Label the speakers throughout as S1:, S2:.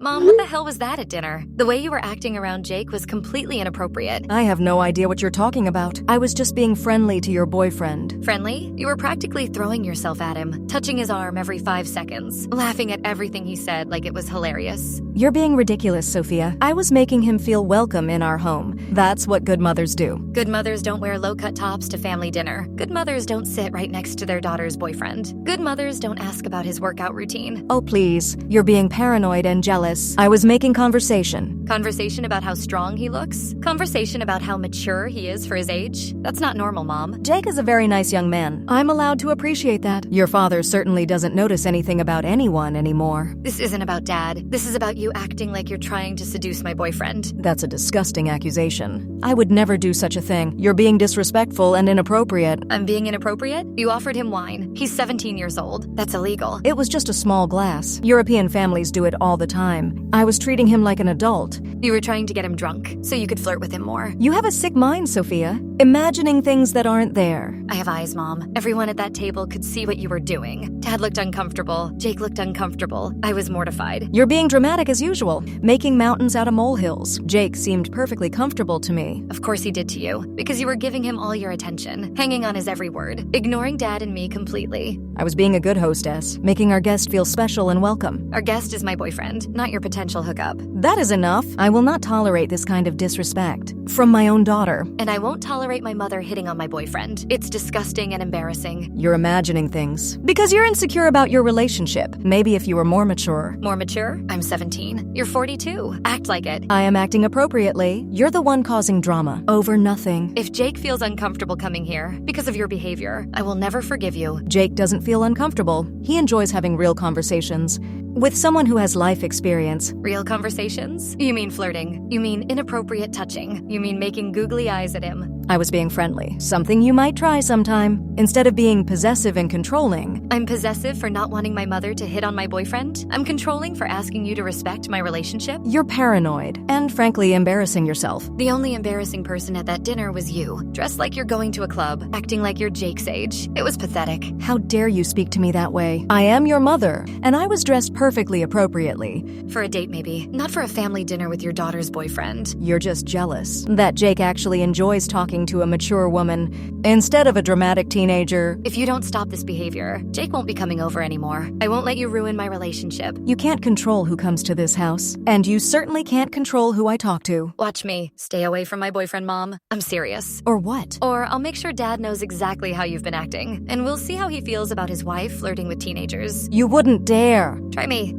S1: Mom, what the hell was that at dinner? The way you were acting around Jake was completely inappropriate.
S2: I have no idea what you're talking about. I was just being friendly to your boyfriend.
S1: Friendly? You were practically throwing yourself at him, touching his arm every 5 seconds, laughing at everything he said like it was hilarious.
S2: You're being ridiculous, Sophia. I was making him feel welcome in our home. That's what good mothers do.
S1: Good mothers don't wear low-cut tops to family dinner. Good mothers don't sit right next to their daughter's boyfriend. Good mothers don't ask about his workout routine.
S2: Oh, please. You're being paranoid and jealous. I was making conversation.
S1: Conversation about how strong he looks? Conversation about how mature he is for his age? That's not normal, Mom.
S2: Jake is a very nice young man. I'm allowed to appreciate that. Your father certainly doesn't notice anything about anyone anymore.
S1: This isn't about Dad. This is about you acting like you're trying to seduce my boyfriend.
S2: That's a disgusting accusation. I would never do such a thing. You're being disrespectful and inappropriate.
S1: I'm being inappropriate? You offered him wine. He's 17 years old. That's illegal.
S2: It was just a small glass. European families do it all the time. I was treating him like an adult.
S1: You were trying to get him drunk so you could flirt with him more.
S2: You have a sick mind, Sophia. Imagining things that aren't there.
S1: I have eyes, Mom. Everyone at that table could see what you were doing. Dad looked uncomfortable. Jake looked uncomfortable. I was mortified.
S2: You're being dramatic as usual, making mountains out of molehills. Jake seemed perfectly comfortable to me.
S1: Of course he did to you, because you were giving him all your attention, hanging on his every word, ignoring Dad and me completely.
S2: I was being a good hostess, making our guest feel special and welcome.
S1: Our guest is my boyfriend, not your potential hookup.
S2: That is enough. I will not tolerate this kind of disrespect from my own daughter.
S1: And I won't tolerate my mother hitting on my boyfriend. It's disgusting and embarrassing.
S2: You're imagining things. Because you're insecure about your relationship. Maybe if you were more mature.
S1: More mature? I'm 17. You're 42. Act like it.
S2: I am acting appropriately. You're the one causing drama over nothing.
S1: If Jake feels uncomfortable coming here because of your behavior, I will never forgive you.
S2: Jake doesn't feel uncomfortable. He enjoys having real conversations with someone who has life experience.
S1: Real conversations? You mean flirting. You mean inappropriate touching. You mean making googly eyes at him.
S2: I was being friendly. Something you might try sometime. Instead of being possessive and controlling.
S1: I'm possessive for not wanting my mother to hit on my boyfriend. I'm controlling for asking you to respect my relationship.
S2: You're paranoid. And frankly, embarrassing yourself.
S1: The only embarrassing person at that dinner was you. Dressed like you're going to a club. Acting like you're Jake's age. It was pathetic.
S2: How dare you speak to me that way? I am your mother. And I was dressed perfectly appropriately.
S1: For a date, maybe. Not for a family dinner with your daughter's boyfriend.
S2: You're just jealous that Jake actually enjoys talking to a mature woman instead of a dramatic teenager.
S1: If you don't stop this behavior, Jake won't be coming over anymore. I won't let you ruin my relationship.
S2: You can't control who comes to this house. And you certainly can't control who I talk to.
S1: Watch me. Stay away from my boyfriend, Mom. I'm serious.
S2: Or what?
S1: Or I'll make sure Dad knows exactly how you've been acting. And we'll see how he feels about his wife flirting with teenagers.
S2: You wouldn't dare.
S1: Try me.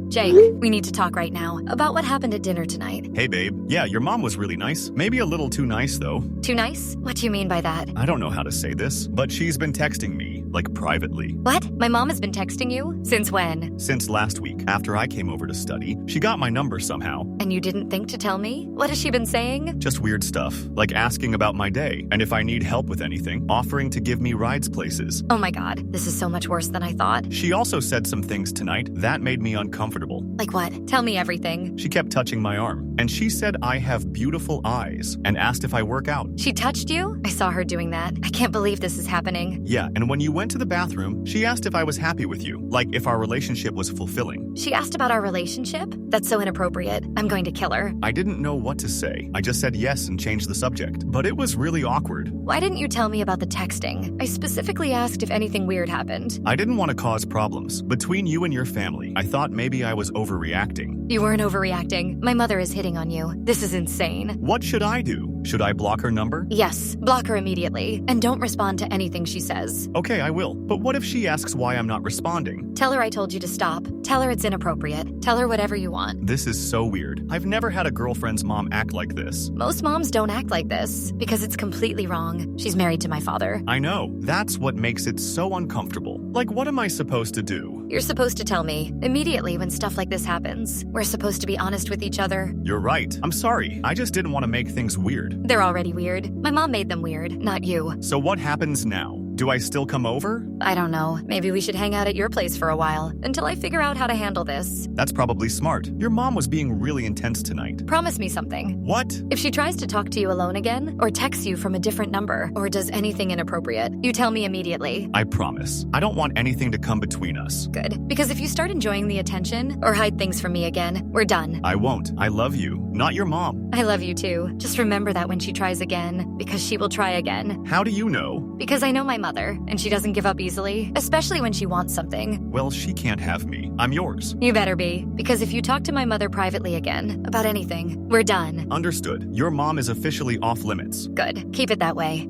S1: Jake, we need to talk right now about what happened at dinner tonight.
S3: Hey, babe. Yeah, your mom was really nice. Maybe a little too nice, though.
S1: Too nice? What do you mean by that?
S3: I don't know how to say this, but she's been texting me, like privately.
S1: What? My mom has been texting you? Since when?
S3: Since last week, after I came over to study. She got my number somehow.
S1: And you didn't think to tell me? What has she been saying?
S3: Just weird stuff, like asking about my day, and if I need help with anything, offering to give me rides places.
S1: Oh my god, this is so much worse than I thought.
S3: She also said some things tonight that made me uncomfortable.
S1: Like what? Tell me everything.
S3: She kept touching my arm, and she said I have beautiful eyes, and asked if I work out.
S1: She touched you? I saw her doing that. I can't believe this is happening.
S3: Yeah, and when you went to the bathroom, she asked if I was happy with you, like if our relationship was fulfilling.
S1: She asked about our relationship? That's so inappropriate. I'm going to kill her.
S3: I didn't know what to say. I just said yes and changed the subject, but it was really awkward.
S1: Why didn't you tell me about the texting? I specifically asked if anything weird happened.
S3: I didn't want to cause problems between you and your family. I thought maybe I was overreacting.
S1: You weren't overreacting. My mother is hitting on you. This is insane.
S3: What should I do? Should I block her number?
S1: Yes, block her immediately. And don't respond to anything she says.
S3: Okay, I will. But what if she asks why I'm not responding?
S1: Tell her I told you to stop. Tell her it's inappropriate. Tell her whatever you want.
S3: This is so weird. I've never had a girlfriend's mom act like this.
S1: Most moms don't act like this because it's completely wrong. She's married to my father.
S3: I know. That's what makes it so uncomfortable. Like, what am I supposed to do?
S1: You're supposed to tell me immediately when stuff like this happens. We're supposed to be honest with each other.
S3: You're right. I'm sorry. I just didn't want to make things weird.
S1: They're already weird. My mom made them weird, not you.
S3: So what happens now? Do I still come over?
S1: I don't know. Maybe we should hang out at your place for a while until I figure out how to handle this.
S3: That's probably smart. Your mom was being really intense tonight.
S1: Promise me something.
S3: What?
S1: If she tries to talk to you alone again, or texts you from a different number, or does anything inappropriate, you tell me immediately.
S3: I promise. I don't want anything to come between us.
S1: Good. Because if you start enjoying the attention, or hide things from me again, we're done.
S3: I won't. I love you, not your mom.
S1: I love you too. Just remember that when she tries again, because she will try again.
S3: How do you know?
S1: Because I know my mother, and she doesn't give up easily, especially when she wants something.
S3: Well, she can't have me. I'm yours.
S1: You better be, because if you talk to my mother privately again, about anything, we're done.
S3: Understood. Your mom is officially off limits.
S1: Good. Keep it that way.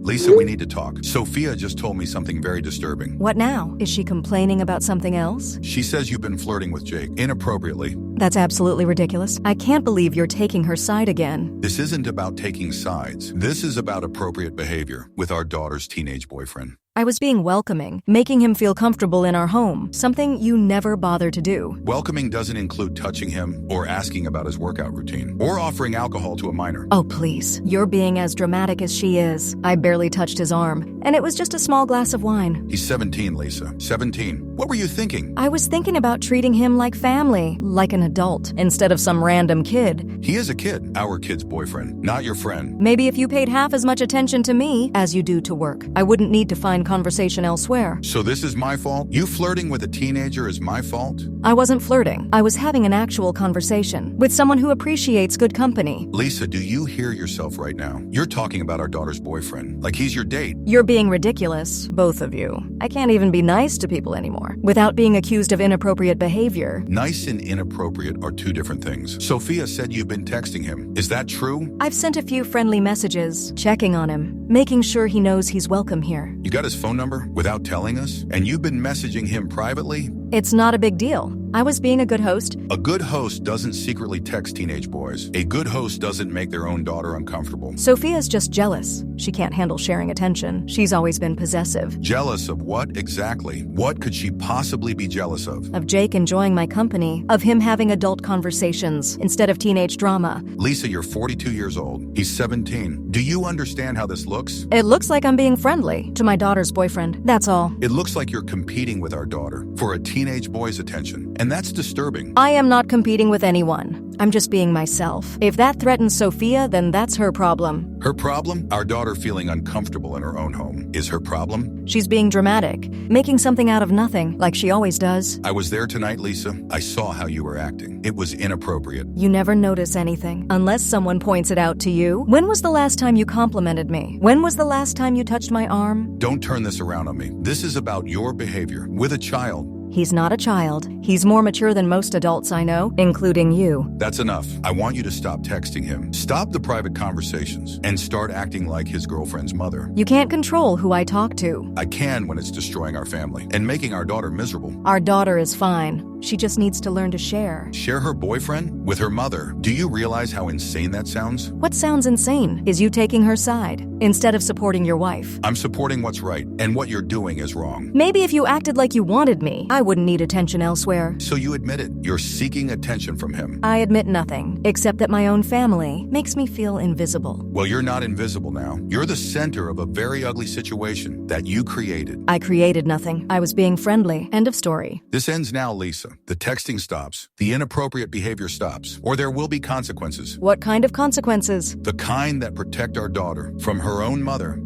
S4: Lisa, we need to talk. Sophia just told me something very disturbing.
S2: What now? Is she complaining about something else?
S4: She says you've been flirting with Jake, inappropriately.
S2: That's absolutely ridiculous. I can't believe you're taking her side again.
S4: This isn't about taking sides. This is about appropriate behavior with our daughter's teenage boyfriend.
S2: I was being welcoming, making him feel comfortable in our home, something you never bother to do.
S4: Welcoming doesn't include touching him or asking about his workout routine or offering alcohol to a minor.
S2: Oh, please. You're being as dramatic as she is. I barely touched his arm, and it was just a small glass of wine.
S4: He's 17, Lisa. 17. What were you thinking?
S2: I was thinking about treating him like family, like an adult, instead of some random kid.
S4: He is a kid, our kid's boyfriend, not your friend.
S2: Maybe if you paid half as much attention to me as you do to work, I wouldn't need to find conversation elsewhere.
S4: So this is my fault? You flirting with a teenager is my fault?
S2: I wasn't flirting. I was having an actual conversation with someone who appreciates good company.
S4: Lisa, do you hear yourself right now? You're talking about our daughter's boyfriend, like he's your date.
S2: You're being ridiculous, both of you. I can't even be nice to people anymore without being accused of inappropriate behavior.
S4: Nice and inappropriate are two different things. Sophia said you've been texting him. Is that true?
S2: I've sent a few friendly messages, checking on him, making sure he knows he's welcome here.
S4: You got his phone number without telling us? And you've been messaging him privately?
S2: It's not a big deal. I was being a good host.
S4: A good host doesn't secretly text teenage boys. A good host doesn't make their own daughter uncomfortable.
S2: Sophia's just jealous. She can't handle sharing attention. She's always been possessive.
S4: Jealous of what exactly? What could she possibly be jealous of?
S2: Of Jake enjoying my company, of him having adult conversations instead of teenage drama.
S4: Lisa, you're 42 years old. He's 17. Do you understand how this looks?
S2: It looks like I'm being friendly to my daughter's boyfriend. That's all.
S4: It looks like you're competing with our daughter for a teenage boy's attention, and that's disturbing.
S2: I am not competing with anyone. I'm just being myself. If that threatens Sophia, then that's her problem.
S4: Her problem? Our daughter feeling uncomfortable in her own home is her problem?
S2: She's being dramatic, making something out of nothing, like she always does.
S4: I was there tonight, Lisa. I saw how you were acting. It was inappropriate.
S2: You never notice anything, unless someone points it out to you. When was the last time you complimented me? When was the last time you touched my arm?
S4: Don't turn this around on me. This is about your behavior with a child.
S2: He's not a child. He's more mature than most adults I know, including you.
S4: That's enough. I want you to stop texting him. Stop the private conversations and start acting like his girlfriend's mother.
S2: You can't control who I talk to.
S4: I can when it's destroying our family and making our daughter miserable.
S2: Our daughter is fine. She just needs to learn to share.
S4: Share her boyfriend with her mother. Do you realize how insane that sounds?
S2: What sounds insane is you taking her side instead of supporting your wife.
S4: I'm supporting what's right, and what you're doing is wrong.
S2: Maybe if you acted like you wanted me, I wouldn't need attention elsewhere.
S4: So you admit it. You're seeking attention from him.
S2: I admit nothing, except that my own family makes me feel invisible.
S4: Well, you're not invisible now. You're the center of a very ugly situation that you created.
S2: I created nothing. I was being friendly. End of story.
S4: This ends now, Lisa. The texting stops. The inappropriate behavior stops. Or there will be consequences.
S2: What kind of consequences?
S4: The kind that protect our daughter from her own mother.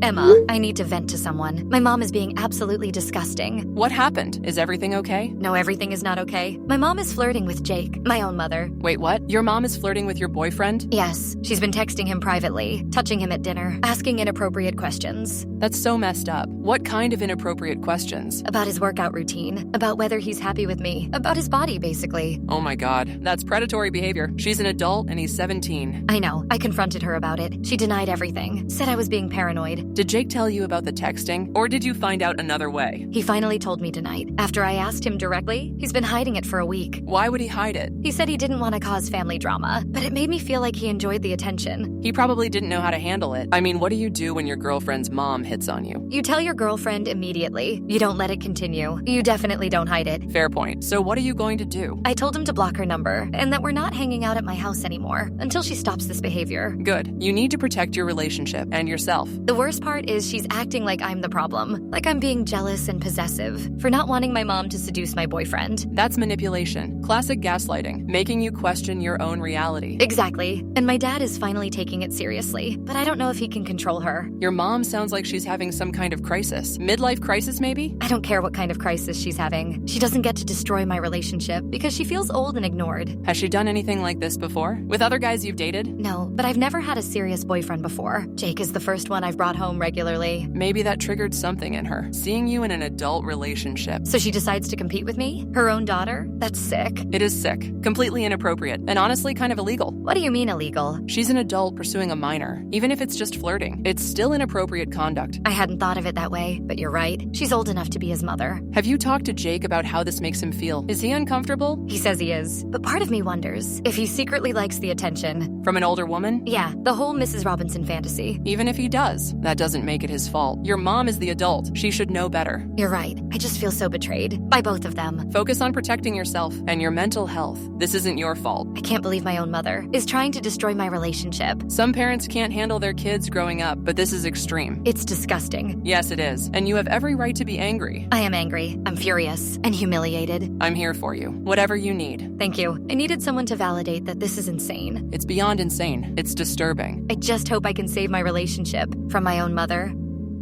S1: Emma, I need to vent to someone. My mom is being absolutely disgusting.
S5: What happened? Is everything okay?
S1: No, everything is not okay. My mom is flirting with Jake, my own mother.
S5: Wait, what? Your mom is flirting with your boyfriend?
S1: Yes, she's been texting him privately, touching him at dinner, asking inappropriate questions.
S5: That's so messed up. What kind of inappropriate questions?
S1: About his workout routine, about whether he's happy with me, about his body, basically.
S5: Oh my god, that's predatory behavior. She's an adult and he's 17.
S1: I know. I confronted her about it. She denied everything, said I was being paranoid.
S5: Did Jake tell you about the texting, or did you find out another way?
S1: He finally told me tonight. After I asked him directly, he's been hiding it for a week.
S5: Why would he hide it?
S1: He said he didn't want to cause family drama, but it made me feel like he enjoyed the attention.
S5: He probably didn't know how to handle it. I mean, what do you do when your girlfriend's mom hits on you?
S1: You tell your girlfriend immediately. You don't let it continue. You definitely don't hide it.
S5: Fair point. So what are you going to do?
S1: I told him to block her number, and that we're not hanging out at my house anymore until she stops this behavior.
S5: Good. You need to protect your relationship and yourself.
S1: The worst part is she's acting like I'm the problem, like I'm being jealous and possessive for not wanting my mom to seduce my boyfriend.
S5: That's manipulation. Classic gaslighting, making you question your own reality.
S1: Exactly. And my dad is finally taking it seriously, but I don't know if he can control her.
S5: Your mom sounds like she's having some kind of crisis. Midlife crisis, maybe?
S1: I don't care what kind of crisis she's having. She doesn't get to destroy my relationship because she feels old and ignored.
S5: Has she done anything like this before? With other guys you've dated?
S1: No, but I've never had a serious boyfriend before. Jake is the first one I've brought home regularly.
S5: Maybe that triggered something in her, seeing you in an adult relationship.
S1: So she decides to compete with me? Her own daughter? That's sick.
S5: It is sick, completely inappropriate, and honestly kind of illegal.
S1: What do you mean illegal?
S5: She's an adult pursuing a minor. Even if it's just flirting, it's still inappropriate conduct.
S1: I hadn't thought of it that way, but you're right. She's old enough to be his mother.
S5: Have you talked to Jake about how this makes him feel? Is he uncomfortable?
S1: He says he is, but part of me wonders if he secretly likes the attention.
S5: From an older woman?
S1: Yeah, the whole Mrs. Robinson fantasy.
S5: Even if he does, that doesn't make it his fault. Your mom is the adult. She should know better.
S1: You're right. I just feel so betrayed by both of them.
S5: Focus on protecting yourself and your mental health. This isn't your fault.
S1: I can't believe my own mother is trying to destroy my relationship.
S5: Some parents can't handle their kids growing up, but this is extreme.
S1: It's disgusting.
S5: Yes, it is. And you have every right to be angry.
S1: I am angry. I'm furious and humiliated.
S5: I'm here for you. Whatever you need.
S1: Thank you. I needed someone to validate that this is insane.
S5: It's beyond insane. It's disturbing.
S1: I just hope I can save my relationship from my own mother.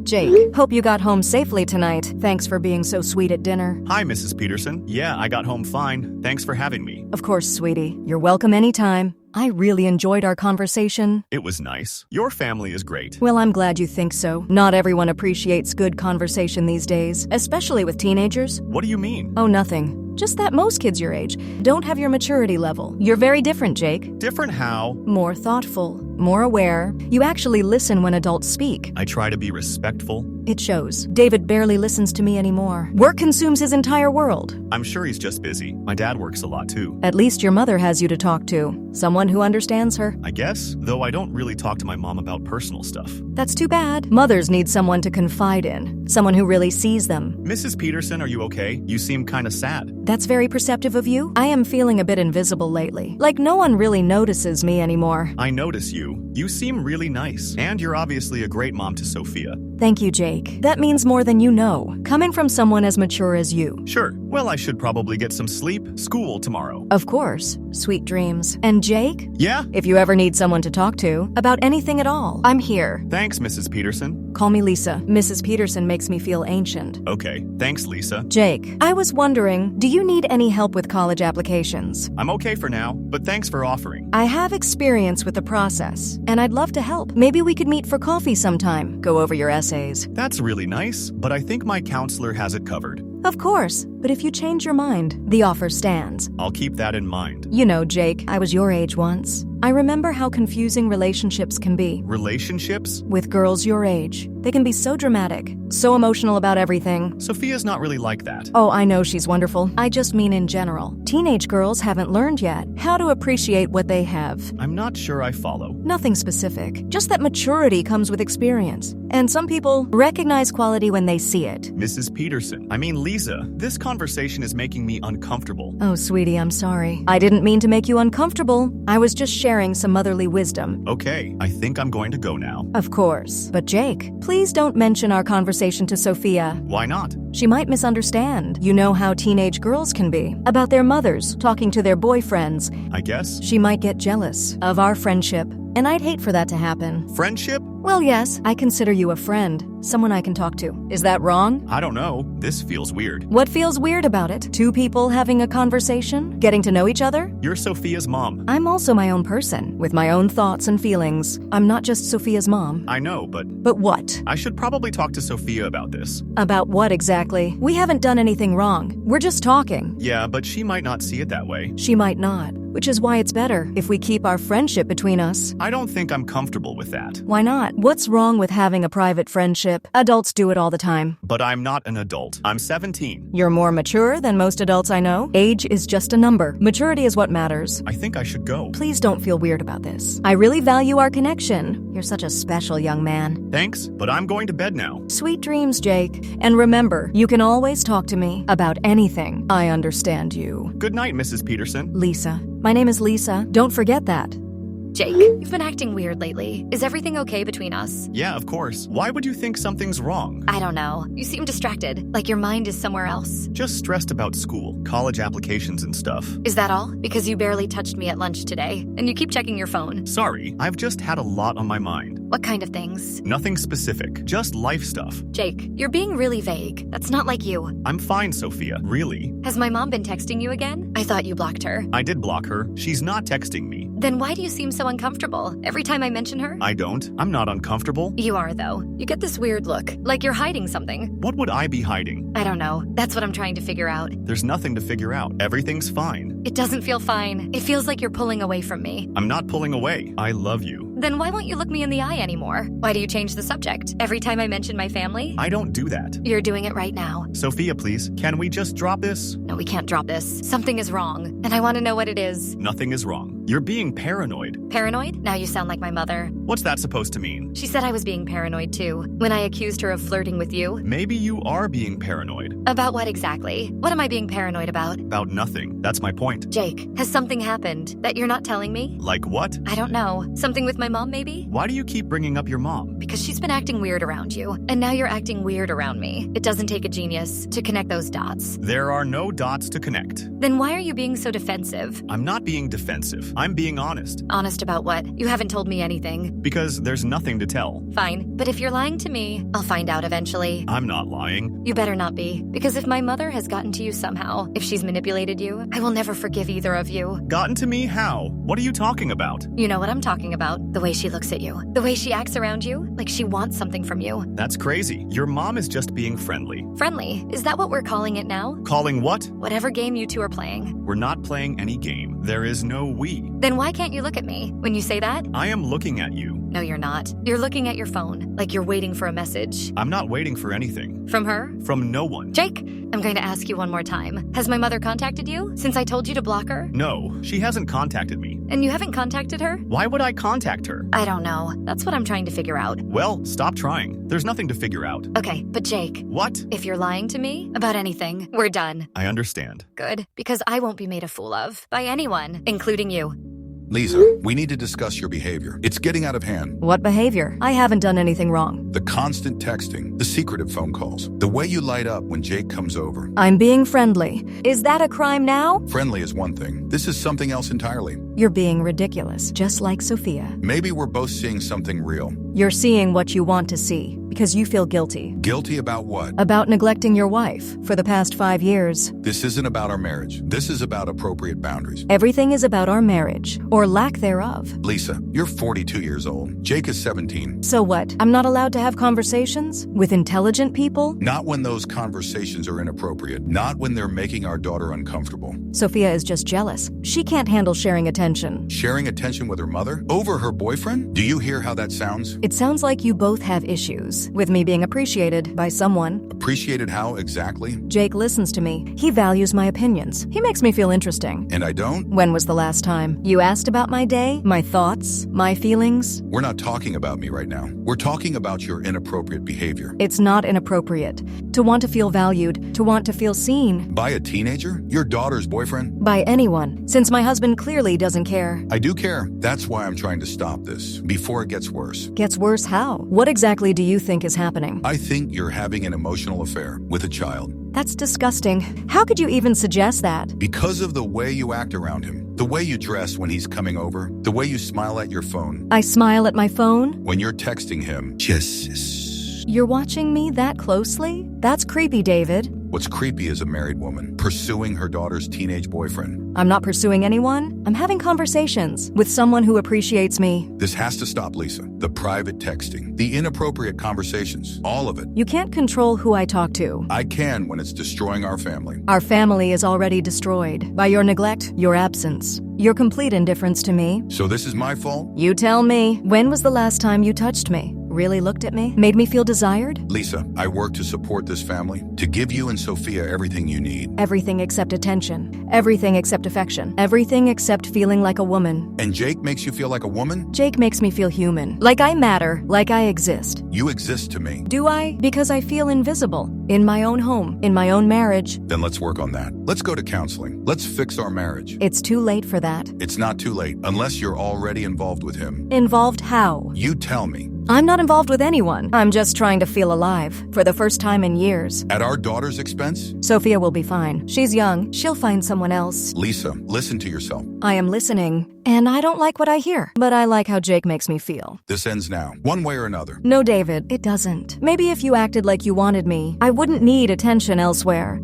S2: Jake, hope you got home safely tonight. Thanks for being so sweet at dinner.
S3: Hi, Mrs. Peterson. Yeah, I got home fine. Thanks for having me.
S2: Of course, sweetie. You're welcome anytime. I really enjoyed our conversation.
S3: It was nice. Your family is great.
S2: Well, I'm glad you think so. Not everyone appreciates good conversation these days, especially with teenagers.
S3: What do you mean?
S2: Oh, nothing. Just that most kids your age don't have your maturity level. You're very different, Jake.
S3: Different how?
S2: More thoughtful, more aware. You actually listen when adults speak.
S3: I try to be respectful.
S2: It shows. David barely listens to me anymore. Work consumes his entire world.
S3: I'm sure he's just busy. My dad works a lot too.
S2: At least your mother has you to talk to. Someone who understands her.
S3: I guess, though I don't really talk to my mom about personal stuff.
S2: That's too bad. Mothers need someone to confide in. Someone who really sees them.
S3: Mrs. Peterson, are you okay? You seem kind of sad.
S2: That's very perceptive of you. I am feeling a bit invisible lately. Like no one really notices me anymore.
S3: I notice you. You seem really nice. And you're obviously a great mom to Sophia.
S2: Thank you, Jake. That means more than you know. Coming from someone as mature as you.
S3: Sure. Well, I should probably get some sleep. School tomorrow.
S2: Of course. Sweet dreams. And Jake?
S3: Yeah?
S2: If you ever need someone to talk to about anything at all, I'm here.
S3: Thanks, Mrs. Peterson.
S2: Call me Lisa. Mrs. Peterson makes me feel ancient.
S3: Okay. Thanks, Lisa.
S2: Jake, I was wondering, do you need any help with college applications?
S3: I'm okay for now, but thanks for offering.
S2: I have experience with the process, and I'd love to help. Maybe we could meet for coffee sometime. Go over your essays.
S3: That's really nice, but I think my counselor has it covered.
S2: Of course, but if you change your mind, the offer stands.
S3: I'll keep that in mind.
S2: You know, Jake, I was your age once. I remember how confusing relationships can be.
S3: Relationships?
S2: With girls your age. They can be so dramatic, so emotional about everything.
S3: Sophia's not really like that.
S2: Oh, I know she's wonderful. I just mean in general. Teenage girls haven't learned yet how to appreciate what they have.
S3: I'm not sure I follow.
S2: Nothing specific. Just that maturity comes with experience. And some people recognize quality when they see it.
S3: Mrs. Peterson. I mean, Lisa, this conversation is making me uncomfortable.
S2: Oh, sweetie, I'm sorry. I didn't mean to make you uncomfortable. I was just sharing some motherly wisdom.
S3: Okay, I think I'm going to go now.
S2: Of course. But Jake, please don't mention our conversation to Sophia.
S3: Why not?
S2: She might misunderstand. You know how teenage girls can be. About their mothers talking to their boyfriends.
S3: I guess.
S2: She might get jealous of our friendship. And I'd hate for that to happen.
S3: Friendship?
S2: Well, yes, I consider you a friend. Someone I can talk to. Is that wrong?
S3: I don't know. This feels weird.
S2: What feels weird about it? Two people having a conversation? Getting to know each other?
S3: You're Sophia's mom.
S2: I'm also my own person, with my own thoughts and feelings. I'm not just Sophia's mom.
S3: I know, but...
S2: But what?
S3: I should probably talk to Sophia about this.
S2: About what exactly? We haven't done anything wrong. We're just talking.
S3: Yeah, but she might not see it that way.
S2: She might not. Which is why it's better if we keep our friendship between us.
S3: I don't think I'm comfortable with that.
S2: Why not? What's wrong with having a private friendship? Adults do it all the time.
S3: But I'm not an adult. I'm 17.
S2: You're more mature than most adults I know. Age is just a number. Maturity is what matters.
S3: I think I should go.
S2: Please don't feel weird about this. I really value our connection. You're such a special young man.
S3: Thanks, but I'm going to bed now.
S2: Sweet dreams, Jake. And remember, you can always talk to me about anything. I understand you.
S3: Good night, Mrs. Peterson.
S2: Lisa. My name is Lisa. Don't forget that.
S1: Jake, you've been acting weird lately. Is everything okay between us?
S3: Yeah, of course. Why would you think something's wrong?
S1: I don't know. You seem distracted, like your mind is somewhere else.
S3: Just stressed about school, college applications and stuff.
S1: Is that all? Because you barely touched me at lunch today, and you keep checking your phone.
S3: Sorry, I've just had a lot on my mind.
S1: What kind of things?
S3: Nothing specific, just life stuff.
S1: Jake, you're being really vague. That's not like you.
S3: I'm fine, Sophia, really.
S1: Has my mom been texting you again? I thought you blocked her.
S3: I did block her. She's not texting me.
S1: Then why do you seem so uncomfortable every time I mention her?
S3: I don't. I'm not uncomfortable.
S1: You are, though. You get this weird look, like you're hiding something.
S3: What would I be hiding?
S1: I don't know. That's what I'm trying to figure out.
S3: There's nothing to figure out. Everything's fine.
S1: It doesn't feel fine. It feels like you're pulling away from me.
S3: I'm not pulling away. I love you.
S1: Then why won't you look me in the eye anymore? Why do you change the subject every time I mention my family?
S3: I don't do that.
S1: You're doing it right now.
S3: Sophia, please, can we just drop this?
S1: No, we can't drop this. Something is wrong, and I want to know what it is.
S3: Nothing is wrong. You're being paranoid.
S1: Paranoid? Now you sound like my mother.
S3: What's that supposed to mean?
S1: She said I was being paranoid too, when I accused her of flirting with you.
S3: Maybe you are being paranoid.
S1: About what exactly? What am I being paranoid about?
S3: About nothing. That's my point.
S1: Jake, has something happened that you're not telling me?
S3: Like what?
S1: I don't know. Something with my mom, maybe?
S3: Why do you keep bringing up your mom?
S1: Because she's been acting weird around you, and now you're acting weird around me. It doesn't take a genius to connect those dots.
S3: There are no dots to connect.
S1: Then why are you being so defensive?
S3: I'm not being defensive. I'm being honest.
S1: Honest about what? You haven't told me anything.
S3: Because there's nothing to tell.
S1: Fine, but if you're lying to me, I'll find out eventually.
S3: I'm not lying.
S1: You better not be, because if my mother has gotten to you somehow, if she's manipulated you, I will never forgive either of you.
S3: Gotten to me? How? What are you talking about?
S1: You know what I'm talking about. The way she looks at you. The way she acts around you, like she wants something from you.
S3: That's crazy. Your mom is just being friendly.
S1: Friendly? Is that what we're calling it now?
S3: Calling what?
S1: Whatever game you two are playing.
S3: We're not playing any game. There is no we.
S1: Then why can't you look at me when you say that?
S3: I am looking at you.
S1: No, you're not. You're looking at your phone, like you're waiting for a message.
S3: I'm not waiting for anything.
S1: From her?
S3: From no one.
S1: Jake, I'm going to ask you one more time. Has my mother contacted you since I told you to block her?
S3: No, she hasn't contacted me.
S1: And you haven't contacted her?
S3: Why would I contact her?
S1: I don't know. That's what I'm trying to figure out.
S3: Well, stop trying. There's nothing to figure out.
S1: Okay, but Jake.
S3: What?
S1: If you're lying to me about anything, we're done.
S3: I understand.
S1: Good, because I won't be made a fool of by anyone, including you.
S4: Lisa, we need to discuss your behavior. It's getting out of hand.
S2: What behavior? I haven't done anything wrong.
S4: The constant texting, the secretive phone calls, the way you light up when Jake comes over.
S2: I'm being friendly. Is that a crime now?
S4: Friendly is one thing. This is something else entirely.
S2: You're being ridiculous, just like Sophia.
S4: Maybe we're both seeing something real.
S2: You're seeing what you want to see because you feel guilty.
S4: Guilty about what?
S2: About neglecting your wife for the past 5 years.
S4: This isn't about our marriage. This is about appropriate boundaries.
S2: Everything is about our marriage, or lack thereof.
S4: Lisa, you're 42 years old. Jake is 17.
S2: So what? I'm not allowed to have conversations with intelligent people?
S4: Not when those conversations are inappropriate. Not when they're making our daughter uncomfortable.
S2: Sophia is just jealous. She can't handle sharing attention.
S4: Sharing attention with her mother? Over her boyfriend? Do you hear how that sounds?
S2: It sounds like you both have issues with me being appreciated by someone.
S4: Appreciated how exactly?
S2: Jake listens to me. He values my opinions. He makes me feel interesting.
S4: And I don't?
S2: When was the last time you asked about my day, my thoughts, my feelings?
S4: We're not talking about me right now. We're talking about your inappropriate behavior.
S2: It's not inappropriate to want to feel valued, to want to feel seen.
S4: By a teenager? Your daughter's boyfriend?
S2: By anyone, since my husband clearly doesn't care.
S4: I do care. That's why I'm trying to stop this, before it gets worse.
S2: Gets worse how? What exactly do you think is happening?
S4: I think you're having an emotional affair with a child.
S2: That's disgusting. How could you even suggest that?
S4: Because of the way you act around him, the way you dress when he's coming over, the way you smile at your phone.
S2: I smile at my phone?
S4: When you're texting him, just...
S2: You're watching me that closely? That's creepy, David.
S4: What's creepy is a married woman pursuing her daughter's teenage boyfriend.
S2: I'm not pursuing anyone. I'm having conversations with someone who appreciates me.
S4: This has to stop, Lisa. The private texting, the inappropriate conversations, all of it.
S2: You can't control who I talk to.
S4: I can when it's destroying our family.
S2: Our family is already destroyed by your neglect, your absence, your complete indifference to me.
S4: So this is my fault?
S2: You tell me. When was the last time you touched me? really looked at me, made me feel desired?
S4: Lisa, I work to support this family, to give you and Sophia everything you need.
S2: Everything except attention. Everything except affection. Everything except feeling like a woman.
S4: And Jake makes you feel like a woman?
S2: Jake makes me feel human. Like I matter. Like I exist.
S4: You exist to me.
S2: Do I? Because I feel invisible. In my own home. In my own marriage.
S4: Then let's work on that. Let's go to counseling. Let's fix our marriage.
S2: It's too late for that.
S4: It's not too late, unless you're already involved with him.
S2: Involved how?
S4: You tell me.
S2: I'm not involved with anyone. I'm just trying to feel alive. For the first time in years.
S4: At our daughter's expense?
S2: Sophia will be fine. She's young. She'll find someone else.
S4: Lisa, listen to yourself.
S2: I am listening. And I don't like what I hear. But I like how Jake makes me feel.
S4: This ends now, one way or another.
S2: No, David, it doesn't. Maybe if you acted like you wanted me, I wouldn't need attention elsewhere.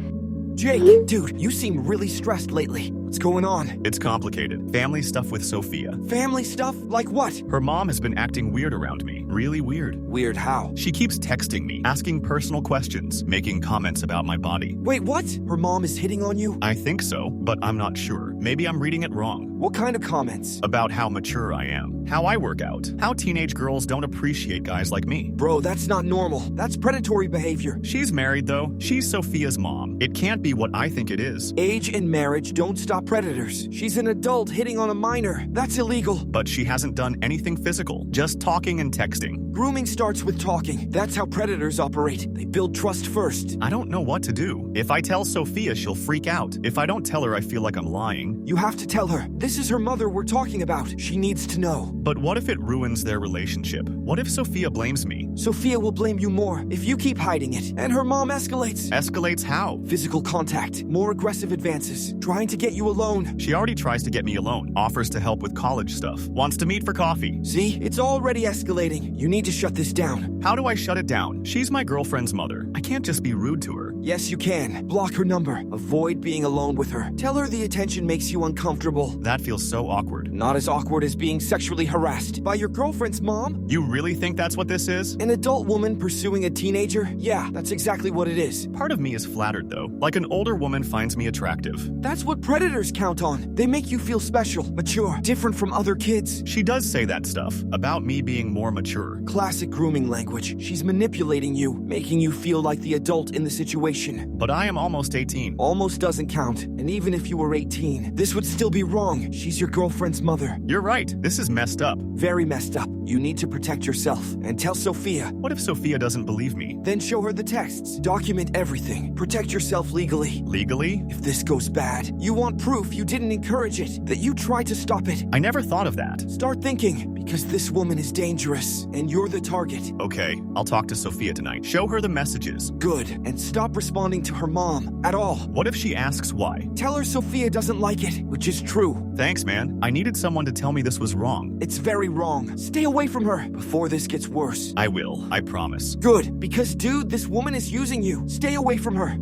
S6: Jake, dude, you seem really stressed lately. What's going on?
S3: It's complicated. Family stuff with Sophia.
S6: Family stuff? Like what?
S3: Her mom has been acting weird around me. Really weird.
S6: Weird how?
S3: She keeps texting me, asking personal questions, making comments about my body.
S6: Wait, what? Her mom is hitting on you?
S3: I think so, but I'm not sure. Maybe I'm reading it wrong.
S6: What kind of comments?
S3: About how mature I am, how I work out, how teenage girls don't appreciate guys like me.
S6: Bro, that's not normal. That's predatory behavior.
S3: She's married, though. She's Sophia's mom. It can't be what I think it is.
S6: Age and marriage don't stop predators. She's an adult hitting on a minor. That's illegal.
S3: But she hasn't done anything physical, just talking and texting.
S6: Grooming starts with talking. That's how predators operate. They build trust first.
S3: I don't know what to do. If I tell Sophia, she'll freak out. If I don't tell her, I feel like I'm lying.
S6: You have to tell her. This is her mother we're talking about. She needs to know.
S3: But what if it ruins their relationship? What if Sophia blames me?
S6: Sophia will blame you more if you keep hiding it. And her mom escalates.
S3: Escalates how?
S6: Physical contact. More aggressive advances. Trying to get you alone.
S3: She already tries to get me alone. Offers to help with college stuff. Wants to meet for coffee.
S6: See? It's already escalating. You need to shut this down.
S3: How do I shut it down? She's my girlfriend's mother. I can't just be rude to her.
S6: Yes, you can. Block her number. Avoid being alone with her. Tell her the attention makes you uncomfortable.
S3: That feels so awkward.
S6: Not as awkward as being sexually harassed by your girlfriend's mom.
S3: You really think that's what this is?
S6: An adult woman pursuing a teenager? Yeah, that's exactly what it is.
S3: Part of me is flattered, though. Like an older woman finds me attractive.
S6: That's what predators count on. They make you feel special, mature, different from other kids.
S3: She does say that stuff, about me being more mature.
S6: Classic grooming language. She's manipulating you, making you feel like the adult in the situation.
S3: But I am almost 18.
S6: Almost doesn't count. And even if you were 18, this would still be wrong. She's your girlfriend's mother.
S3: You're right. This is messed up.
S6: Very messed up. You need to protect yourself. And tell Sophia.
S3: What if Sophia doesn't believe me?
S6: Then show her the texts. Document everything. Protect yourself legally.
S3: Legally?
S6: If this goes bad, you want proof you didn't encourage it, that you tried to stop it.
S3: I never thought of that.
S6: Start thinking, because this woman is dangerous, and you're the target.
S3: Okay, I'll talk to Sophia tonight. Show her the messages.
S6: Good, and stop responding to her mom at all.
S3: What if she asks why?
S6: Tell her Sophia doesn't like it, which is true.
S3: Thanks, man. I needed someone to tell me this was wrong.
S6: It's very wrong. Stay away from her before this gets worse.
S3: I will, I promise.
S6: Good, because dude, this woman is using you. Stay away from her.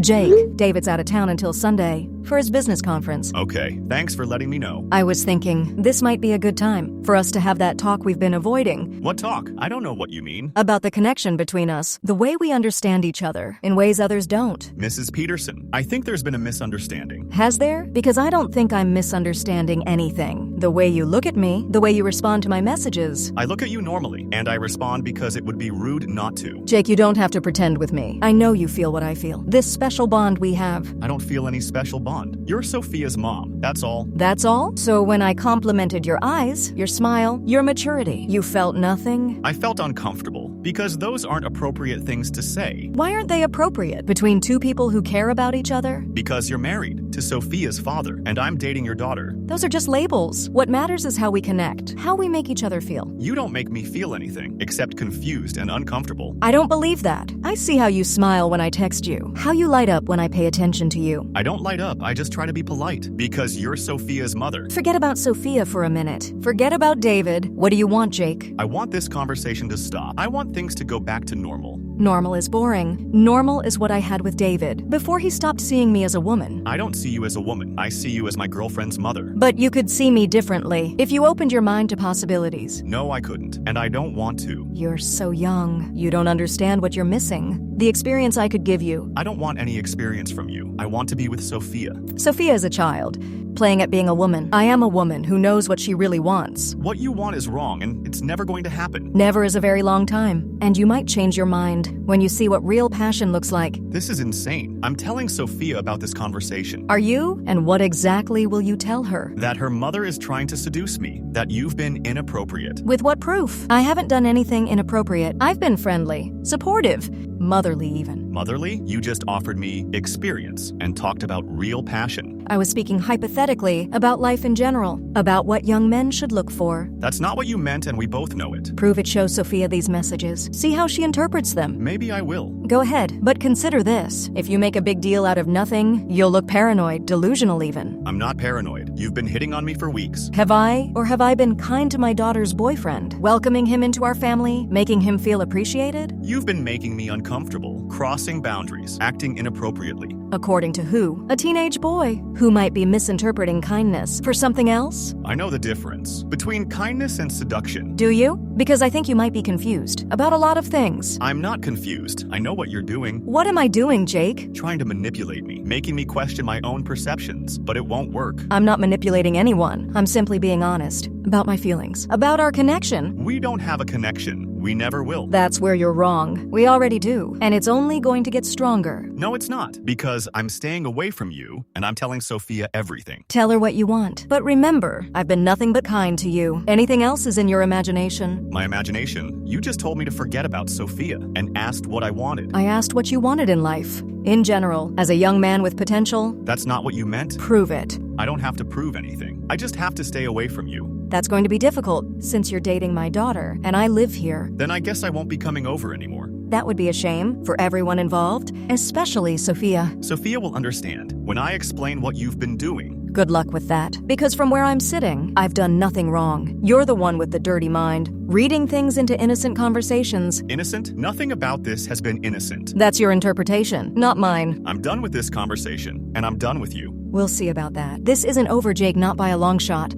S2: Jake, David's out of town until Sunday for his business conference.
S3: Okay, thanks for letting me know.
S2: I was thinking this might be a good time for us to have that talk we've been avoiding.
S3: What talk? I don't know what you mean.
S2: About the connection between us, the way we understand each other in ways others don't.
S3: Mrs. Peterson, I think there's been a misunderstanding.
S2: Has there? Because I don't think I'm misunderstanding anything. The way you look at me, the way you respond to my messages.
S3: I look at you normally, and I respond because it would be rude not to.
S2: Jake, you don't have to pretend with me. I know you feel what I feel. This special bond we have.
S3: I don't feel any special bond. You're Sophia's mom, that's all.
S2: That's all? So when I complimented your eyes, your smile, your maturity, you felt nothing?
S3: I felt uncomfortable, because those aren't appropriate things to say.
S2: Why aren't they appropriate between two people who care about each other?
S3: Because you're married to Sophia's father, and I'm dating your daughter.
S2: Those are just labels. What matters is how we connect, how we make each other feel.
S3: You don't make me feel anything, except confused and uncomfortable.
S2: I don't believe that. I see how you smile when I text you, how you light up when I pay attention to you.
S3: I don't light up, I just try to be polite, because you're Sophia's mother.
S2: Forget about Sophia for a minute. Forget about David. What do you want, Jake?
S3: I want this conversation to stop. I want things to go back to normal.
S2: Normal is boring. Normal is what I had with David before he stopped seeing me as a woman.
S3: I don't see you as a woman. I see you as my girlfriend's mother.
S2: But you could see me differently if you opened your mind to possibilities.
S3: No, I couldn't, and I don't want to.
S2: You're so young. You don't understand what you're missing. The experience I could give you.
S3: I don't want any experience from you. I want to be with Sophia.
S2: Sophia is a child, playing at being a woman. I am a woman who knows what she really wants.
S3: What you want is wrong, and it's never going to happen.
S2: Never is a very long time, and you might change your mind when you see what real passion looks like.
S3: This is insane. I'm telling Sophia about this conversation.
S2: Are you? And what exactly will you tell her?
S3: That her mother is trying to seduce me. That you've been inappropriate.
S2: With what proof? I haven't done anything inappropriate. I've been friendly, supportive, motherly even.
S3: Motherly? You just offered me experience and talked about real passion.
S2: I was speaking hypothetically about life in general, about what young men should look for.
S3: That's not what you meant, and we both know it.
S2: Prove it, show Sophia these messages. See how she interprets them.
S3: Maybe I will.
S2: Go ahead, but consider this. If you make a big deal out of nothing, you'll look paranoid, delusional even.
S3: I'm not paranoid. You've been hitting on me for weeks.
S2: Have I? Or have I been kind to my daughter's boyfriend, welcoming him into our family, making him feel appreciated?
S3: You've been making me uncomfortable, crossing boundaries, acting inappropriately.
S2: According to who? A teenage boy who might be misinterpreting kindness for something else?
S3: I know the difference between kindness and seduction.
S2: Do you? Because I think you might be confused about a lot of things.
S3: I'm not confused. I know what you're doing.
S2: What am I doing, Jake?
S3: Trying to manipulate me, making me question my own perceptions, but it won't work.
S2: I'm not manipulating anyone. I'm simply being honest about my feelings, about our connection.
S3: We don't have a connection. We never will.
S2: That's where you're wrong. We already do, and it's only going to get stronger.
S3: No, it's not, because I'm staying away from you, and I'm telling Sophia everything.
S2: Tell her what you want. But remember, I've been nothing but kind to you. Anything else is in your imagination.
S3: My imagination? You just told me to forget about Sophia and asked what I wanted.
S2: I asked what you wanted in life. In general, as a young man with potential.
S3: That's not what you meant?
S2: Prove it.
S3: I don't have to prove anything. I just have to stay away from you.
S2: That's going to be difficult, since you're dating my daughter, and I live here.
S3: Then I guess I won't be coming over anymore.
S2: That would be a shame for everyone involved, especially Sophia.
S3: Sophia will understand when I explain what you've been doing.
S2: Good luck with that, because from where I'm sitting, I've done nothing wrong. You're the one with the dirty mind, reading things into innocent conversations.
S3: Innocent? Nothing about this has been innocent.
S2: That's your interpretation, not mine.
S3: I'm done with this conversation, and I'm done with you.
S2: We'll see about that. This isn't over, Jake, not by a long shot.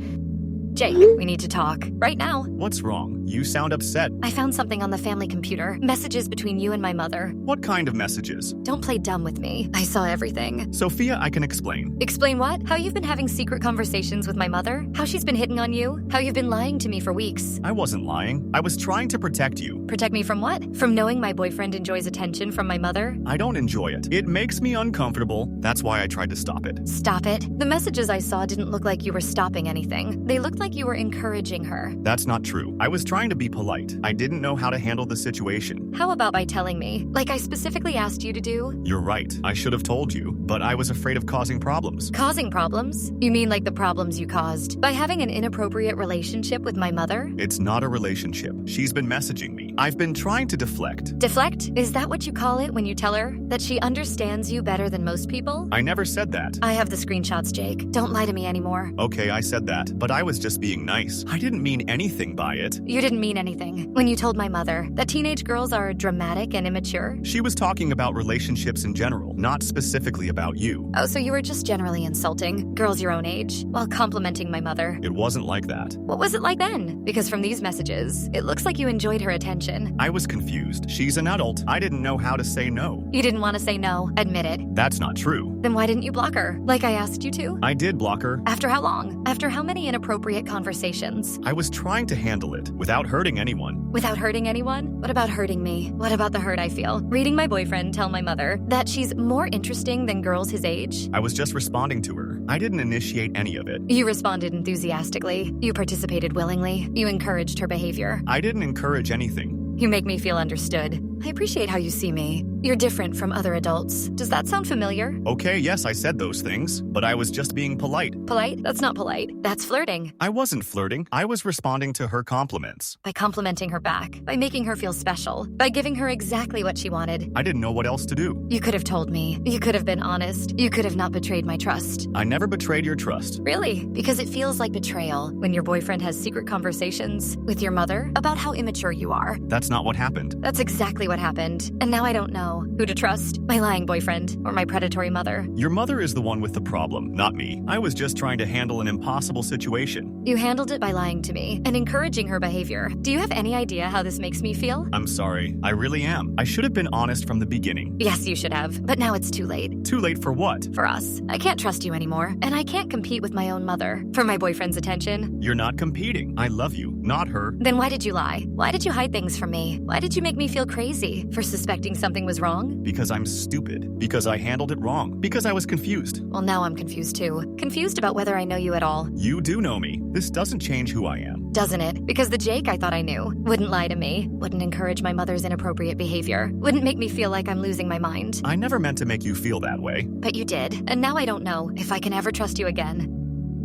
S1: Jake, we need to talk. Right now.
S3: What's wrong? You sound upset.
S1: I found something on the family computer. Messages between you and my mother.
S3: What kind of messages?
S1: Don't play dumb with me. I saw everything.
S3: Sophia, I can explain.
S1: Explain what? How you've been having secret conversations with my mother? How she's been hitting on you? How you've been lying to me for weeks?
S3: I wasn't lying. I was trying to protect you.
S1: Protect me from what? From knowing my boyfriend enjoys attention from my mother?
S3: I don't enjoy it. It makes me uncomfortable. That's why I tried to stop it.
S1: Stop it? The messages I saw didn't look like you were stopping anything. They looked like you were encouraging her.
S3: That's not true. I was trying to be polite. I didn't know how to handle the situation.
S1: How about by telling me, like I specifically asked you to do?
S3: You're right. I should have told you, but I was afraid of causing problems.
S1: Causing problems? You mean like the problems you caused by having an inappropriate relationship with my mother?
S3: It's not a relationship. She's been messaging me. I've been trying to deflect.
S1: Deflect? Is that what you call it when you tell her that she understands you better than most people?
S3: I never said that.
S1: I have the screenshots, Jake. Don't lie to me anymore.
S3: Okay, I said that, but I was just being nice. I didn't mean anything by it.
S1: You didn't mean anything when you told my mother that teenage girls are dramatic and immature?
S3: She was talking about relationships in general, not specifically about you.
S1: Oh, so you were just generally insulting girls your own age while complimenting my mother?
S3: It wasn't like that.
S1: What was it like then? Because from these messages, it looks like you enjoyed her attention.
S3: I was confused. She's an adult. I didn't know how to say no.
S1: You didn't want to say no. Admit it.
S3: That's not true.
S1: Then why didn't you block her, like I asked you to?
S3: I did block her.
S1: After how long? After how many inappropriate conversations?
S3: I was trying to handle it without hurting anyone.
S1: Without hurting anyone? What about hurting me? What about the hurt I feel? Reading my boyfriend tell my mother that she's more interesting than girls his age?
S3: I was just responding to her. I didn't initiate any of it.
S1: You responded enthusiastically. You participated willingly. You encouraged her behavior.
S3: I didn't encourage anything.
S1: You make me feel understood. I appreciate how you see me. You're different from other adults. Does that sound familiar?
S3: Okay, yes, I said those things, but I was just being polite.
S1: Polite? That's not polite. That's flirting.
S3: I wasn't flirting. I was responding to her compliments.
S1: By complimenting her back, by making her feel special, by giving her exactly what she wanted.
S3: I didn't know what else to do.
S1: You could have told me. You could have been honest. You could have not betrayed my trust.
S3: I never betrayed your trust.
S1: Really? Because it feels like betrayal when your boyfriend has secret conversations with your mother about how immature you are.
S3: That's not what happened.
S1: That's exactly what happened. And now I don't know who to trust, my lying boyfriend or my predatory mother.
S3: Your mother is the one with the problem, not me. I was just trying to handle an impossible situation.
S1: You handled it by lying to me and encouraging her behavior. Do you have any idea how this makes me feel?
S3: I'm sorry. I really am. I should have been honest from the beginning.
S1: Yes, you should have. But now it's too late.
S3: Too late for what?
S1: For us. I can't trust you anymore. And I can't compete with my own mother for my boyfriend's attention.
S3: You're not competing. I love you, not her.
S1: Then why did you lie? Why did you hide things from me? Why did you make me feel crazy for suspecting something was wrong?
S3: Because I'm stupid. Because I handled it wrong. Because I was confused.
S1: Well, now I'm confused too. Confused about whether I know you at all.
S3: You do know me. This doesn't change who I am.
S1: Doesn't it? Because the Jake I thought I knew wouldn't lie to me, wouldn't encourage my mother's inappropriate behavior, wouldn't make me feel like I'm losing my mind.
S3: I never meant to make you feel that way.
S1: But you did, and now I don't know if I can ever trust you again.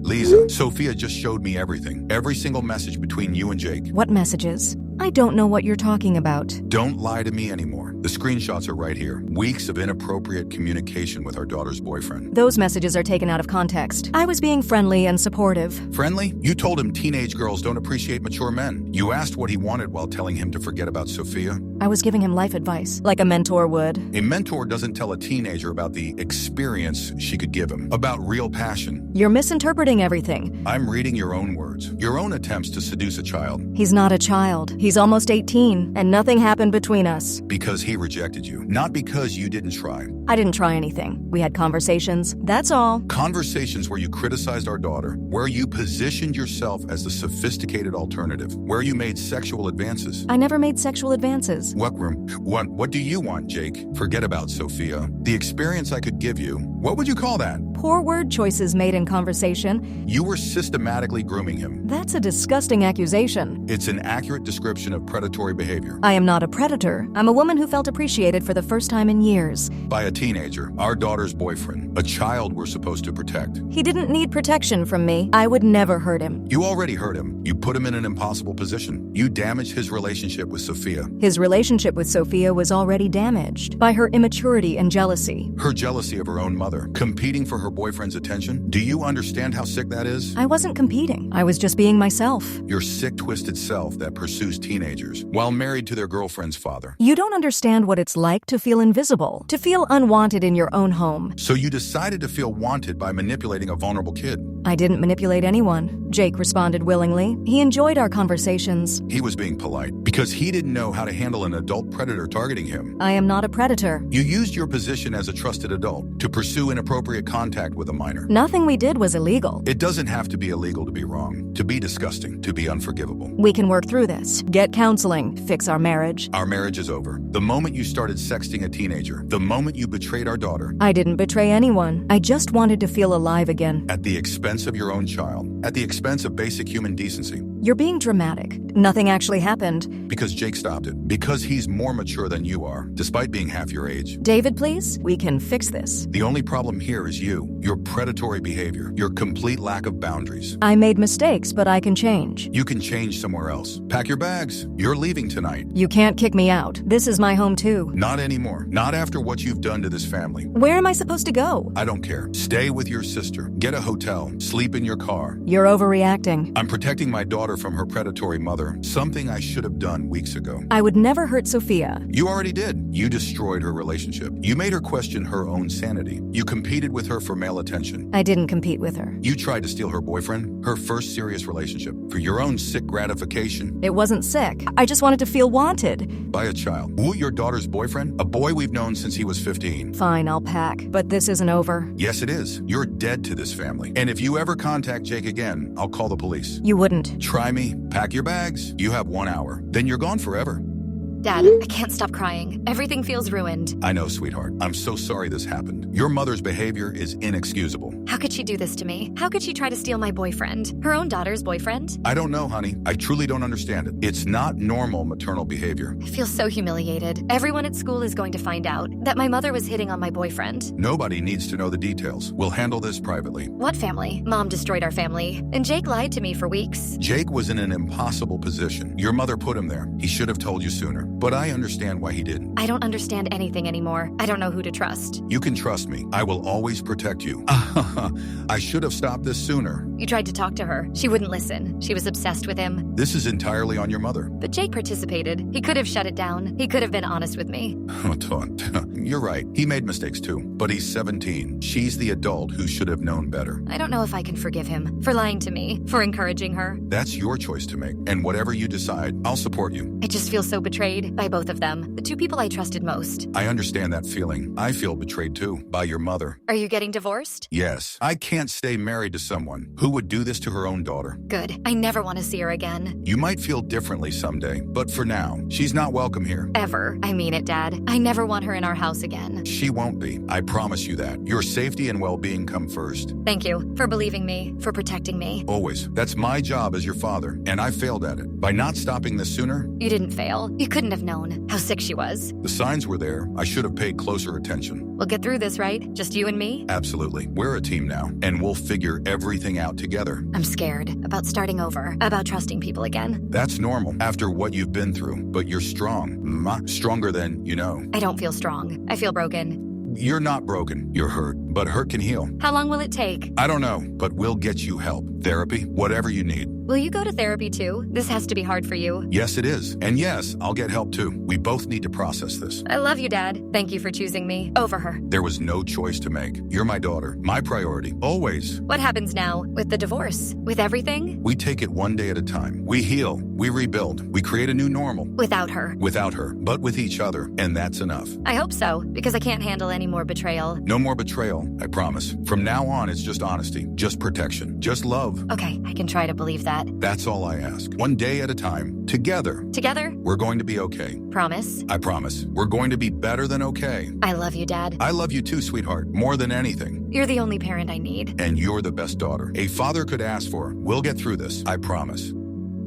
S4: Lisa, Sophia just showed me everything. Every single message between you and Jake.
S2: What messages? I don't know what you're talking about.
S4: Don't lie to me anymore. The screenshots are right here. Weeks of inappropriate communication with our daughter's boyfriend.
S2: Those messages are taken out of context. I was being friendly and supportive.
S4: Friendly? You told him teenage girls don't appreciate mature men. You asked what he wanted while telling him to forget about Sophia.
S2: I was giving him life advice, like a mentor would.
S4: A mentor doesn't tell a teenager about the experience she could give him, about real passion.
S2: You're misinterpreting everything.
S4: I'm reading your own words, your own attempts to seduce a child.
S2: He's not a child. He's almost 18, and nothing happened between us.
S4: Because he rejected you, not because you didn't try.
S2: I didn't try anything. We had conversations. That's all.
S4: Conversations where you criticized our daughter, where you positioned yourself as the sophisticated alternative, where you made sexual advances.
S2: I never made sexual advances.
S4: What do you want, Jake? Forget about Sophia. The experience I could give you, what would you call that?
S2: Poor word choices made in conversation.
S4: You were systematically grooming him.
S2: That's a disgusting accusation.
S4: It's an accurate description of predatory behavior.
S2: I am not a predator. I'm a woman who felt appreciated for the first time in years.
S4: By a teenager, our daughter's boyfriend, a child we're supposed to protect.
S2: He didn't need protection from me. I would never hurt him.
S4: You already hurt him. You put him in an impossible position. You damaged his relationship with Sophia.
S2: His relationship with Sophia was already damaged by her immaturity and jealousy.
S4: Her jealousy of her own mother, competing for her boyfriend's attention. Do you understand how sick that is?
S2: I wasn't competing. I was just being myself.
S4: Your sick, twisted self that pursues teenagers while married to their girlfriend's father.
S2: You don't understand what it's like to feel invisible, to feel unwanted in your own home.
S4: So you decided to feel wanted by manipulating a vulnerable kid.
S2: I didn't manipulate anyone. Jake responded willingly. He enjoyed our conversations.
S4: He was being polite because he didn't know how to handle an adult predator targeting him.
S2: I am not a predator.
S4: You used your position as a trusted adult to pursue inappropriate contact with a minor.
S2: Nothing we did was illegal.
S4: It doesn't have to be illegal to be wrong, to be disgusting, to be unforgivable.
S2: We can work through this, get counseling, fix our marriage.
S4: Our marriage is over. The moment you started sexting a teenager, the moment you betrayed our daughter.
S2: I didn't betray anyone. I just wanted to feel alive again.
S4: At the expense of your own child. At the expense of basic human decency.
S2: You're being dramatic. Nothing actually happened.
S4: Because Jake stopped it. Because he's more mature than you are, despite being half your age.
S2: David, please, we can fix this.
S4: The only problem here is you. Your predatory behavior. Your complete lack of boundaries.
S2: I made mistakes, but I can change.
S4: You can change somewhere else. Pack your bags. You're leaving tonight.
S2: You can't kick me out. This is my home too.
S4: Not anymore. Not after what you've done to this family.
S2: Where am I supposed to go?
S4: I don't care. Stay with your sister. Get a hotel. Sleep in your car.
S2: You're overreacting.
S4: I'm protecting my daughter from her predatory mother. Something I should have done weeks ago.
S2: I would never hurt Sophia.
S4: You already did. You destroyed her relationship. You made her question her own sanity. You competed with her for male attention.
S2: I didn't compete with her.
S4: You tried to steal her boyfriend, her first serious relationship, for your own sick gratification.
S2: It wasn't sick. I just wanted to feel wanted.
S4: By a child. Who, your daughter's boyfriend? A boy we've known since he was 15.
S2: Fine, I'll pack. But this isn't over.
S4: Yes, it is. You're dead to this family. And if you ever contact Jake again, I'll call the police.
S2: You wouldn't.
S4: Try me. Pack your bags. You have 1 hour. Then you're gone forever.
S1: Dad, I can't stop crying. Everything feels ruined.
S4: I know, sweetheart. I'm so sorry this happened. Your mother's behavior is inexcusable.
S1: How could she do this to me? How could she try to steal my boyfriend? Her own daughter's boyfriend?
S4: I don't know, honey. I truly don't understand it. It's not normal maternal behavior.
S1: I feel so humiliated. Everyone at school is going to find out that my mother was hitting on my boyfriend.
S4: Nobody needs to know the details. We'll handle this privately.
S1: What family? Mom destroyed our family, and Jake lied to me for weeks.
S4: Jake was in an impossible position. Your mother put him there. He should have told you sooner. But I understand why he didn't.
S1: I don't understand anything anymore. I don't know who to trust.
S4: You can trust me. I will always protect you. I should have stopped this sooner.
S1: You tried to talk to her. She wouldn't listen. She was obsessed with him.
S4: This is entirely on your mother.
S1: But Jake participated. He could have shut it down. He could have been honest with me.
S4: You're right. He made mistakes too. But he's 17. She's the adult who should have known better.
S1: I don't know if I can forgive him for lying to me, for encouraging her.
S4: That's your choice to make. And whatever you decide, I'll support you.
S1: I just feel so betrayed by both of them, the two people I trusted most.
S4: I understand that feeling. I feel betrayed too, by your mother.
S1: Are you getting divorced?
S4: Yes. I can't stay married to someone who would do this to her own daughter.
S1: Good. I never want to see her again.
S4: You might feel differently someday, but for now, she's not welcome here.
S1: Ever. I mean it, Dad. I never want her in our house again.
S4: She won't be. I promise you that. Your safety and well-being come first.
S1: Thank you for believing me, for protecting me.
S4: Always. That's my job as your father, and I failed at it. By not stopping this sooner,
S1: You didn't fail. You couldn't have known how sick she was.
S4: the signs were there. I should have paid closer attention.
S1: We'll get through this, right? Just you and me?
S4: Absolutely. We're a team now, and we'll figure everything out together.
S1: I'm scared about starting over, about trusting people again.
S4: That's normal after what you've been through, but you're strong. Stronger than you know.
S1: I don't feel strong. I feel broken.
S4: You're not broken. You're hurt, but hurt can heal.
S1: How long will it take?
S4: I don't know, but we'll get you help. Therapy, whatever you need.
S1: Will you go to therapy too? This has to be hard for you.
S4: Yes, it is. And yes, I'll get help too. We both need to process this.
S1: I love you, Dad. Thank you for choosing me over her.
S4: There was no choice to make. You're my daughter, my priority, always.
S1: What happens now with the divorce? With everything?
S4: We take it one day at a time. We heal, we rebuild, we create a new normal.
S1: Without her.
S4: Without her, but with each other, and that's enough.
S1: I hope so, because I can't handle any more betrayal.
S4: No more betrayal, I promise. From now on, it's just honesty, just protection, just love.
S1: Okay, I can try to believe that.
S4: That's all I ask. One day at a time, together.
S1: Together?
S4: We're going to be okay.
S1: Promise?
S4: I promise. We're going to be better than okay.
S1: I love you, Dad.
S4: I love you too, sweetheart, more than anything.
S1: You're the only parent I need.
S4: And you're the best daughter a father could ask for. We'll get through this, I promise.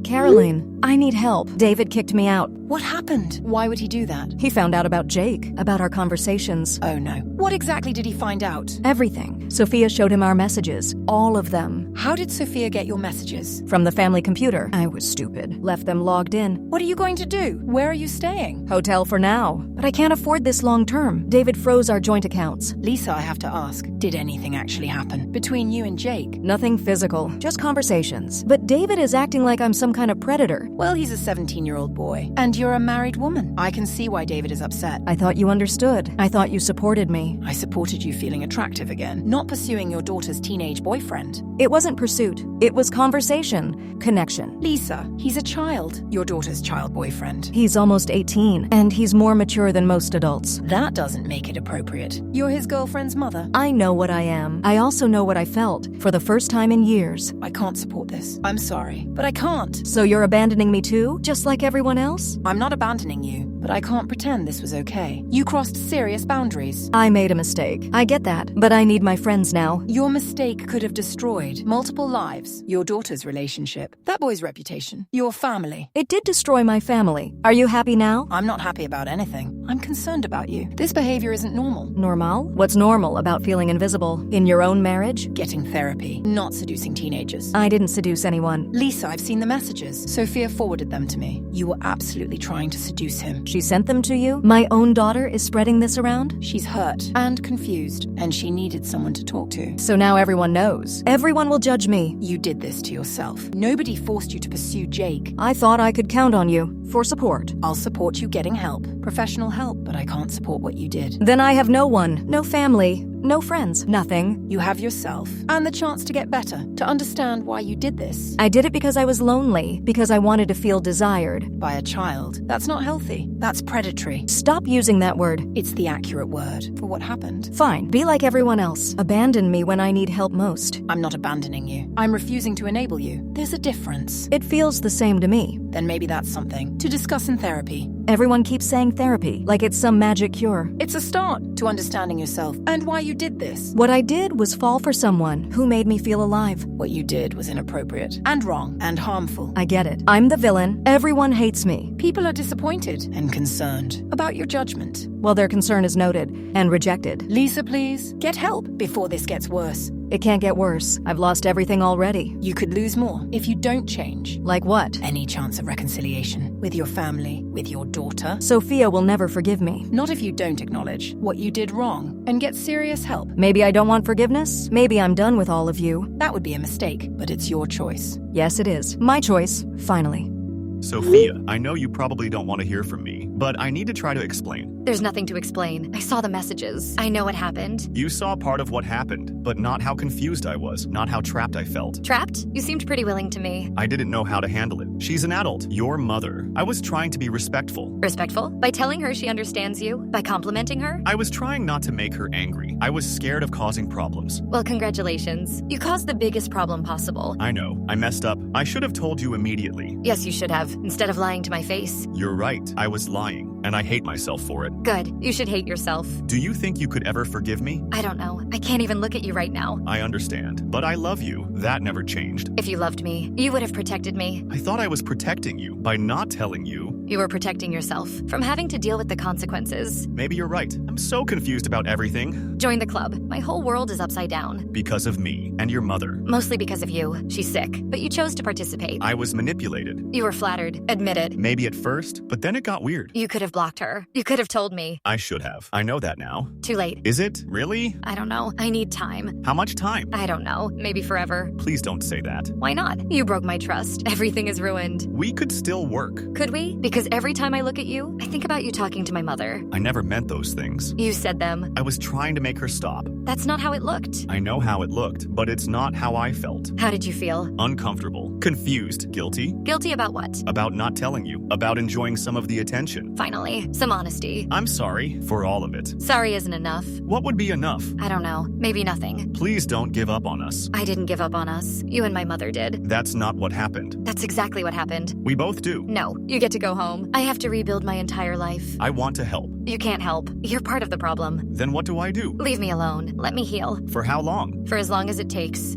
S2: Caroline, I need help. David kicked me out.
S7: What happened? Why would he do that?
S2: He found out about Jake, about our conversations.
S7: Oh no. What exactly did he find out?
S2: Everything. Sophia showed him our messages. All of them.
S7: How did Sophia get your messages?
S2: From the family computer. I was stupid. Left them logged in.
S7: What are you going to do? Where are you staying?
S2: Hotel for now. But I can't afford this long term. David froze our joint accounts.
S7: Lisa, I have to ask, did anything actually happen between you and Jake?
S2: Nothing physical, just conversations. But David is acting like I'm some kind of predator.
S7: Well, he's a 17-year-old boy, and you're a married woman. I can see why David is upset.
S2: I thought you understood. I thought you supported me.
S7: I supported you feeling attractive again, not pursuing your daughter's teenage boyfriend.
S2: It wasn't pursuit. It was conversation. Connection.
S7: Lisa, he's a child, your daughter's child boyfriend.
S2: He's almost 18, and he's more mature than most adults.
S7: That doesn't make it appropriate. You're his girlfriend's mother.
S2: I know what I am. I also know what I felt, for the first time in years.
S7: I can't support this. I'm sorry, but I can't.
S2: So you're abandoning me too, just like everyone else?
S7: I'm not abandoning you, but I can't pretend this was okay. You crossed serious boundaries.
S2: I made a mistake. I get that, but I need my friends now.
S7: Your mistake could have destroyed multiple lives, your daughter's relationship, that boy's reputation, your family.
S2: It did destroy my family. Are you happy now?
S7: I'm not happy about anything. I'm concerned about you. This behavior isn't normal.
S2: Normal? What's normal about feeling invisible? In your own marriage?
S7: Getting therapy, not seducing teenagers.
S2: I didn't seduce anyone.
S7: Lisa, I've seen the messages. Sophia forwarded them to me. You were absolutely trying to seduce him.
S2: She sent them to you? My own daughter is spreading this around?
S7: She's hurt and confused, and she needed someone to talk to.
S2: So now everyone knows. Everyone will judge me.
S7: You did this to yourself. Nobody forced you to pursue Jake.
S2: I thought I could count on you for support.
S7: I'll support you getting help, professional help, but I can't support what you did.
S2: Then I have no one, no family, no friends, nothing.
S7: You have yourself and the chance to get better, to understand why you did this.
S2: I did it because I was lonely, because I wanted to feel desired.
S7: By a child. That's not healthy. That's predatory.
S2: Stop using that word.
S7: It's the accurate word for what happened.
S2: Fine, be like everyone else. Abandon me when I need help most.
S7: I'm not abandoning you. I'm refusing to enable you. There's a difference.
S2: It feels the same to me.
S7: Then maybe that's something to discuss in therapy.
S2: Everyone keeps saying therapy, like it's some magic cure.
S7: It's a start to understanding yourself and why you did this.
S2: What I did was fall for someone who made me feel alive.
S7: What you did was inappropriate and wrong and harmful.
S2: I get it. I'm the villain. Everyone hates me.
S7: People are disappointed and concerned about your judgment.
S2: Well, their concern is noted and rejected.
S7: Lisa, please, get help before this gets worse.
S2: It can't get worse. I've lost everything already.
S7: You could lose more if you don't change.
S2: Like what?
S7: Any chance of reconciliation with your family, with your daughter.
S2: Sophia will never forgive me.
S7: Not if you don't acknowledge what you did wrong and get serious help.
S2: Maybe I don't want forgiveness. Maybe I'm done with all of you.
S7: That would be a mistake, but it's your choice.
S2: Yes, it is. My choice, finally.
S3: Sophia, I know you probably don't want to hear from me, but I need to try to explain.
S1: There's nothing to explain. I saw the messages. I know what happened.
S3: You saw part of what happened, but not how confused I was, not how trapped I felt.
S1: Trapped? You seemed pretty willing to me.
S3: I didn't know how to handle it. She's an adult, your mother. I was trying to be respectful.
S1: Respectful? By telling her she understands you? By complimenting her?
S3: I was trying not to make her angry. I was scared of causing problems.
S1: Well, congratulations. You caused the biggest problem possible.
S3: I know. I messed up. I should have told you immediately.
S1: Yes, you should have, instead of lying to my face.
S3: You're right. I was lying, and I hate myself for it.
S1: Good. You should hate yourself.
S3: Do you think you could ever forgive me?
S1: I don't know. I can't even look at you right now.
S3: I understand, but I love you. That never changed.
S1: If you loved me, you would have protected me.
S3: I thought I was protecting you by not telling you.
S1: You were protecting yourself from having to deal with the consequences.
S3: Maybe you're right. I'm so confused about everything.
S1: Join the club. My whole world is upside down.
S3: Because of me and your mother.
S1: Mostly because of you. She's sick, but you chose to participate.
S3: I was manipulated.
S1: You were flattered. Admit it.
S3: Maybe at first, but then it got weird.
S1: You could have blocked her. You could have told me.
S3: I should have. I know that now.
S1: Too late.
S3: Is it? Really?
S1: I don't know. I need time.
S3: How much time?
S1: I don't know. Maybe forever.
S3: Please don't say that.
S1: Why not? You broke my trust. Everything is ruined.
S3: We could still work.
S1: Could we? Because every time I look at you, I think about you talking to my mother.
S3: I never meant those things.
S1: You said them.
S3: I was trying to make her stop.
S1: That's not how it looked.
S3: I know how it looked, but it's not how I felt.
S1: How did you feel?
S3: Uncomfortable. Confused. Guilty.
S1: Guilty about what?
S3: About not telling you. About enjoying some of the attention.
S1: Finally, some honesty.
S3: I'm sorry for all of it.
S1: Sorry isn't enough.
S3: What would be enough?
S1: I don't know. Maybe nothing.
S3: Please don't give up on us.
S1: I didn't give up on us. You and my mother did.
S3: That's not what happened.
S1: That's exactly what happened.
S3: We both do.
S1: No, you get to go home. I have to rebuild my entire life.
S3: I want to help.
S1: You can't help. You're part of the problem.
S3: Then what do I do?
S1: Leave me alone. Let me heal.
S3: For how long?
S1: For as long as it takes.